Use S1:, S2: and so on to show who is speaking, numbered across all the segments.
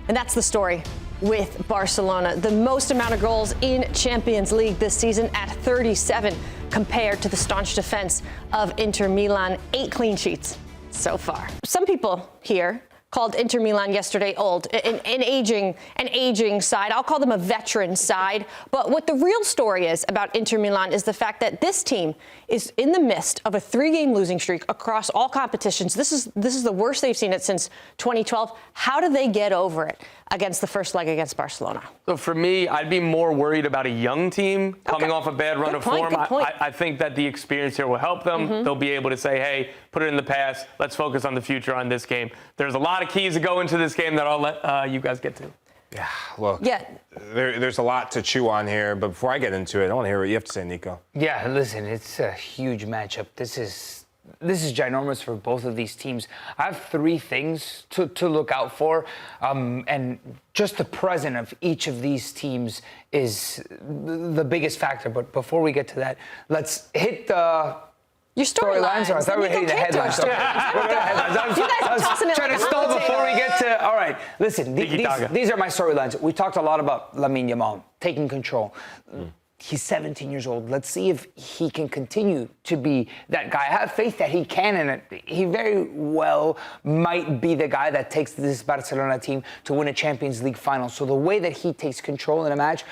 S1: And that's the story with Barcelona. The most amount of goals in Champions League this season at 37 compared to the staunch defense of Inter Milan. 8 clean sheets so far. Some people here called Inter Milan yesterday old, an aging side. I'll call them a veteran side. But what the real story is about Inter Milan is the fact that this team is in the midst of a 3-game losing streak across all competitions. This is the worst they've seen it since 2012. How do they get over it against the first leg against Barcelona?
S2: So for me, I'd be more worried about a young team coming off a bad run of form. I think that the experience here will help them. They'll be able to say, hey, put it in the past. Let's focus on the future on this game. There's a lot of keys to go into this game that I'll let you guys get to.
S3: Yeah, well, there's a lot to chew on here. But before I get into it, I want to hear what you have to say, Nico.
S4: Yeah, listen, it's a huge matchup. This is ginormous for both of these teams. I have 3 things to look out for, and just the presence of each of these teams is the biggest factor. But before we get to that, let's hit the
S1: your storylines.
S4: I thought we were hitting the headlines. I was trying to stall before we get to. All right, listen, these are my storylines. We talked a lot about Lamine Yamal taking control. He's 17 years old. Let's see if he can continue to be that guy. I have faith that he can, and he very well might be the guy that takes this Barcelona team to win a Champions League final. So the way that he takes control in a match,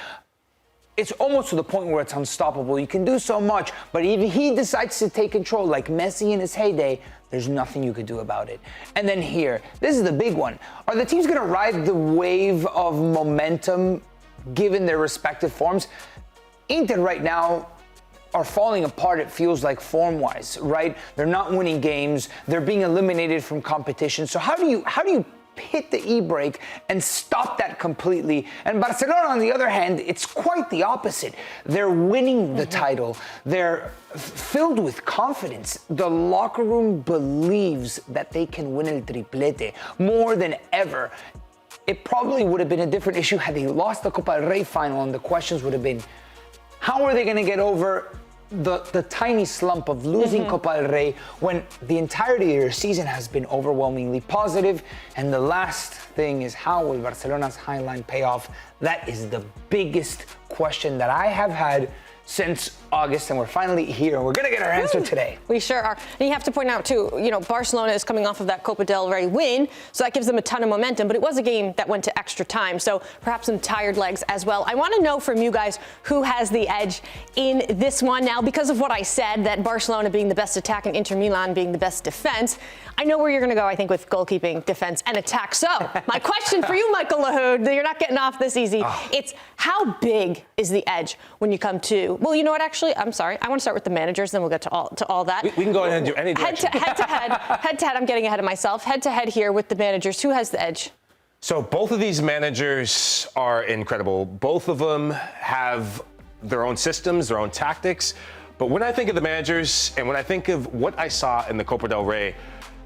S4: it's almost to the point where it's unstoppable. You can do so much, but if he decides to take control like Messi in his heyday, there's nothing you could do about it. And then here, this is the big one. Are the teams going to ride the wave of momentum given their respective forms? Inter right now are falling apart, it feels like, form-wise, right? They're not winning games. They're being eliminated from competition. So how do you hit the e-brake and stop that completely? And Barcelona, on the other hand, it's quite the opposite. They're winning the title. They're filled with confidence. The locker room believes that they can win el triplete more than ever. It probably would have been a different issue had they lost the Copa del Rey final, and the questions would have been, how are they going to get over the tiny slump of losing Copa del Rey when the entirety of their season has been overwhelmingly positive? And the last thing is, how will Barcelona's high line pay off? That is the biggest question that I have had since August, and we're finally here, and we're going to get our answer today.
S1: We sure are. And you have to point out, too, Barcelona is coming off of that Copa del Rey win, so that gives them a ton of momentum, but it was a game that went to extra time, so perhaps some tired legs as well. I want to know from you guys who has the edge in this one. Now, because of what I said, that Barcelona being the best attack and Inter Milan being the best defense, I know where you're going to go, I think, with goalkeeping, defense, and attack. So, my question for you, Michael Lahoud, you're not getting off this easy. It's how big is the edge when you come to, well, you know what, actually, I'm sorry. I want to start with the managers, then we'll get to all that.
S3: We can go ahead and do any direction.
S1: Head to head, I'm getting ahead of myself. Head to head here with the managers. Who has the edge?
S3: So both of these managers are incredible. Both of them have their own systems, their own tactics. But when I think of the managers and when I think of what I saw in the Copa del Rey,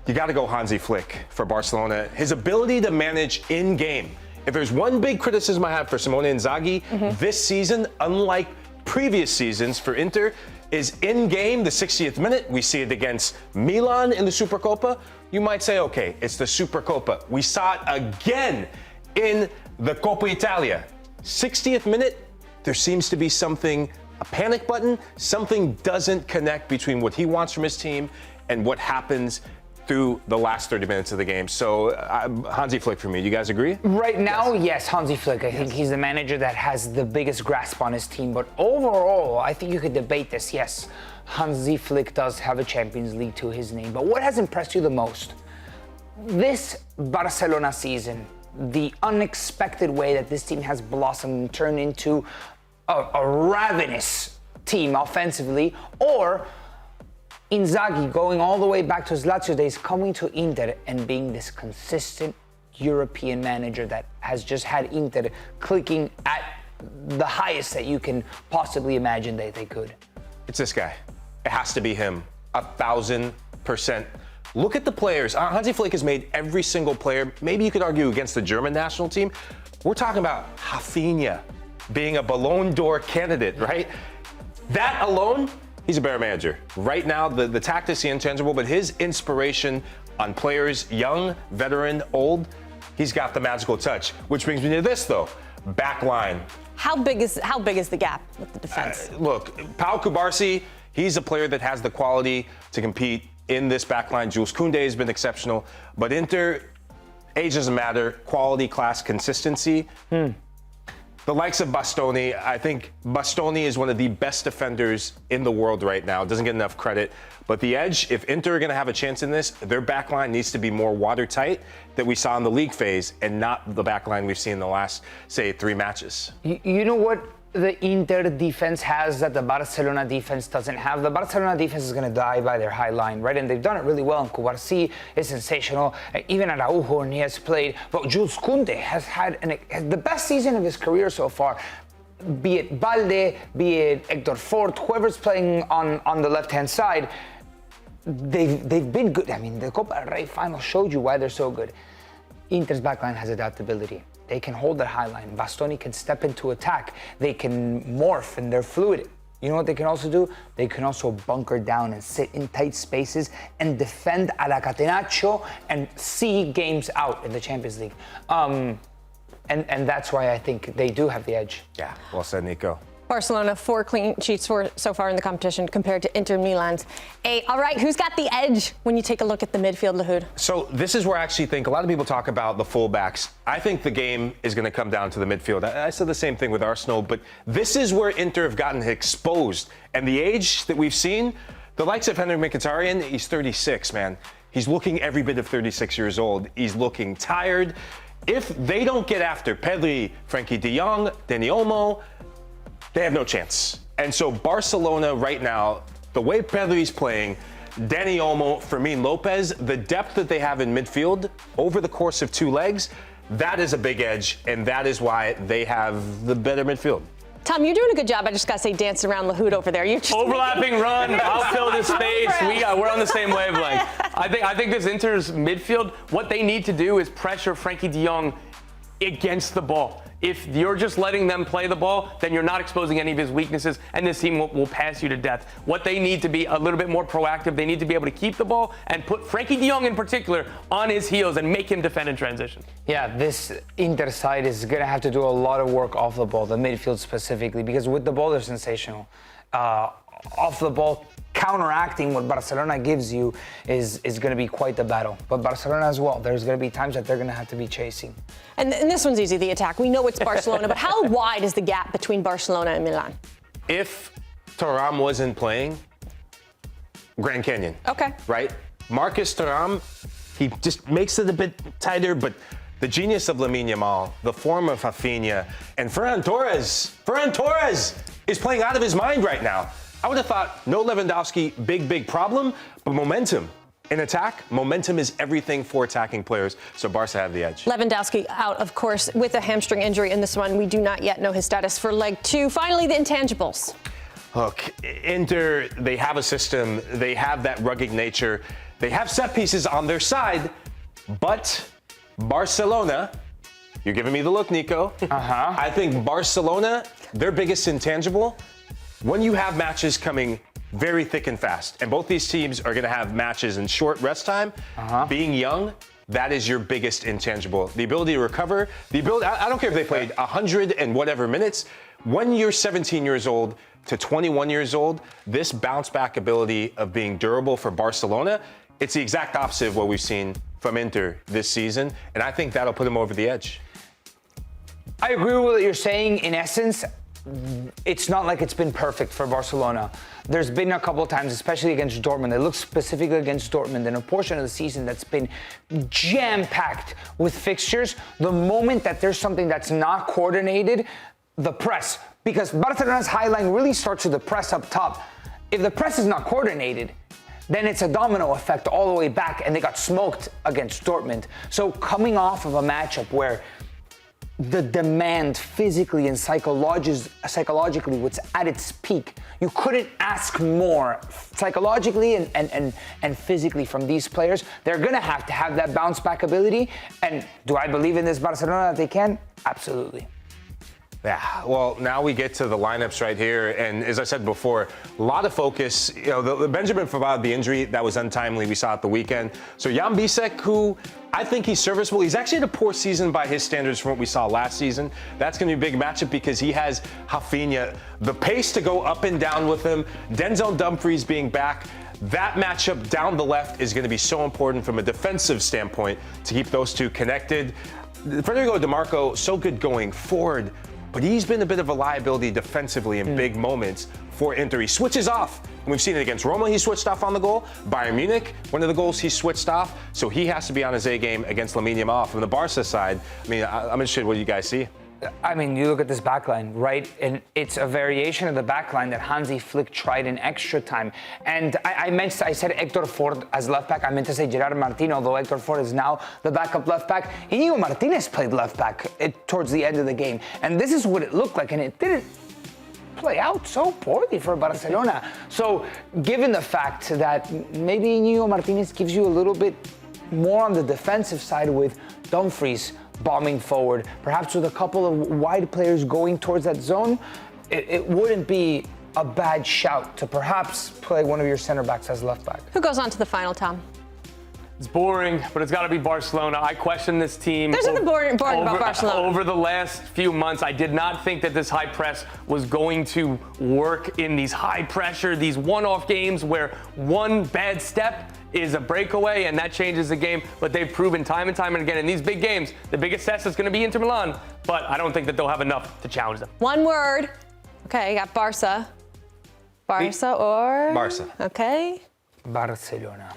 S3: you got to go Hansi Flick for Barcelona. His ability to manage in-game. If there's one big criticism I have for Simone Inzaghi this season, unlike previous seasons for Inter, is in-game, the 60th minute. We see it against Milan in the Supercopa. You might say, okay, it's the Supercopa. We saw it again in the Coppa Italia. 60th minute, there seems to be something, a panic button, something doesn't connect between what he wants from his team and what happens through the last 30 minutes of the game. So Hansi Flick for me. Do you guys agree?
S4: Right now, yes, Hansi Flick. I think he's the manager that has the biggest grasp on his team. But overall, I think you could debate this. Yes, Hansi Flick does have a Champions League to his name. But what has impressed you the most? This Barcelona season, the unexpected way that this team has blossomed and turned into a ravenous team offensively, or Inzaghi going all the way back to his Lazio days, coming to Inter and being this consistent European manager that has just had Inter clicking at the highest that you can possibly imagine that they could.
S3: It's this guy. It has to be him. 1,000%. Look at the players. Hansi Flick has made every single player, maybe you could argue against the German national team. We're talking about Raphinha being a Ballon d'Or candidate, right? That alone, he's a better manager. Right now, the tactics, the intangible, but his inspiration on players, young, veteran, old, he's got the magical touch. Which brings me to this, though. Back line.
S1: How big is the gap with the defense?
S3: Look, Cubarsi, he's a player that has the quality to compete in this back line. Jules Kounde has been exceptional. But Inter, age doesn't matter. Quality, class, consistency. The likes of Bastoni, I think Bastoni is one of the best defenders in the world right now. Doesn't get enough credit. But the Edge, if Inter are going to have a chance in this, their back line needs to be more watertight that we saw in the league phase and not the back line we've seen in the last, say, 3 matches.
S4: You know what the Inter defense has that the Barcelona defense doesn't have? The Barcelona defense is going to die by their high line, right? And they've done it really well. And Cubarsi is sensational. Even Araujo, and he has played. But Jules Kounde has had the best season of his career so far. Be it Balde, be it Hector Fort, whoever's playing on the left-hand side, they've been good. I mean, the Copa del Rey final showed you why they're so good. Inter's backline has adaptability. They can hold their high line. Bastoni can step into attack. They can morph and they're fluid. You know what they can also do? They can also bunker down and sit in tight spaces and defend a la Catenaccio and see games out in the Champions League. And that's why I think they do have the edge.
S3: Yeah, well said, Nico.
S1: Barcelona 4 clean sheets so far in the competition compared to Inter Milan's 8. All right, who's got the edge when you take a look at the midfield, Lahoud?
S3: So this is where I actually think a lot of people talk about the fullbacks. I think the game is going to come down to the midfield. I said the same thing with Arsenal, but this is where Inter have gotten exposed. And the age that we've seen, the likes of Henrik Mkhitaryan, he's 36, man. He's looking every bit of 36 years old. He's looking tired. If they don't get after Pedri, Frenkie de Jong, Dani Olmo, they have no chance. And so Barcelona right now, the way Pedri's playing, Dani Olmo, Fermin Lopez, the depth that they have in midfield over the course of 2 legs, that is a big edge, and that is why they have the better midfield.
S1: Tom, you're doing a good job. I just got to say, dancing around Lahoud over there. You're just
S2: overlapping run. I'll fill this space. We're on the same wavelength. I think this Inter's midfield, what they need to do is pressure Frenkie de Jong against the ball. If you're just letting them play the ball, then you're not exposing any of his weaknesses, and this team will pass you to death. What they need to be a little bit more proactive, they need to be able to keep the ball and put Frenkie de Jong in particular on his heels and make him defend in transition.
S4: Yeah, this Inter side is going to have to do a lot of work off the ball, the midfield specifically, because with the ball, they're sensational. Off the ball, counteracting what Barcelona gives you is going to be quite the battle. But Barcelona as well, there's going to be times that they're going to have to be chasing.
S1: And this one's easy, the attack. We know it's Barcelona, but how wide is the gap between Barcelona and Milan?
S3: If Thuram wasn't playing, Grand Canyon.
S1: Okay.
S3: Right? Marcus Thuram, he just makes it a bit tighter, but the genius of Lamine Yamal, the form of Raphinha, and Ferran Torres is playing out of his mind right now. I would have thought no Lewandowski, big problem, but momentum. In attack, momentum is everything for attacking players, so Barca have the edge. Lewandowski
S1: out, of course, with a hamstring injury in this one. We do not yet know his status for leg 2. Finally, the intangibles.
S3: Look, Inter, they have a system, they have that rugged nature, they have set pieces on their side, but Barcelona, you're giving me the look, Nico. I think Barcelona, their biggest intangible, when you have matches coming very thick and fast, and both these teams are going to have matches in short rest time, being young, that is your biggest intangible. The ability to recover, I don't care if they played 100 and whatever minutes, when you're 17 years old to 21 years old, this bounce back ability of being durable for Barcelona, it's the exact opposite of what we've seen from Inter this season, and I think that'll put them over the edge.
S4: I agree with what you're saying. In essence, it's not like it's been perfect for Barcelona. There's been a couple of times, especially against Dortmund. They look specifically against Dortmund in a portion of the season that's been jam-packed with fixtures. The moment that there's something that's not coordinated, the press, because Barcelona's high line really starts with the press up top. If the press is not coordinated, then it's a domino effect all the way back, and they got smoked against Dortmund. So coming off of a matchup where the demand physically and psychologically was at its peak, you couldn't ask more psychologically and physically from these players. They're going to have that bounce back ability. And do I believe in this Barcelona that they can? Absolutely.
S3: Yeah, well, now we get to the lineups right here, and as I said before, a lot of focus. You know, the Benjamin Pavard, the injury, that was untimely. We saw it the weekend. So Jan Bisek, who I think he's serviceable. He's actually had a poor season by his standards from what we saw last season. That's going to be a big matchup because he has Raphinha, the pace to go up and down with him. Denzel Dumfries being back. That matchup down the left is going to be so important from a defensive standpoint to keep those two connected. Federico DiMarco, so good going forward, but he's been a bit of a liability defensively in big moments for Inter. He switches off. And we've seen it against Roma, he switched off on the goal. Bayern Munich, one of the goals he switched off. So he has to be on his A game against Lamine Yamal. From the Barca side, I mean, I'm interested what you guys see.
S4: I mean, you look at this backline, right? And it's a variation of the backline that Hansi Flick tried in extra time. And I said Hector Ford as left back. I meant to say Gerard Martin, although Hector Ford is now the backup left back. Inigo Martinez played left back towards the end of the game. And this is what it looked like. And it didn't play out so poorly for Barcelona. So given the fact that maybe Inigo Martinez gives you a little bit more on the defensive side with Dumfries bombing forward, perhaps with a couple of wide players going towards that zone, it wouldn't be a bad shout to perhaps play one of your center backs as left back.
S1: Who goes on to the final, Tom?
S2: It's boring, but it's got to be Barcelona. I question this team.
S1: There's nothing boring about Barcelona.
S2: Over the last few months, I did not think that this high press was going to work in these high pressure, these one-off games where one bad step is a breakaway and that changes the game. But they've proven time and time and again in these big games, the biggest test is going to be Inter Milan. But I don't think that they'll have enough to challenge them.
S1: One word. Okay, you got Barca. Barca or?
S3: Barca.
S1: Okay.
S4: Barcelona.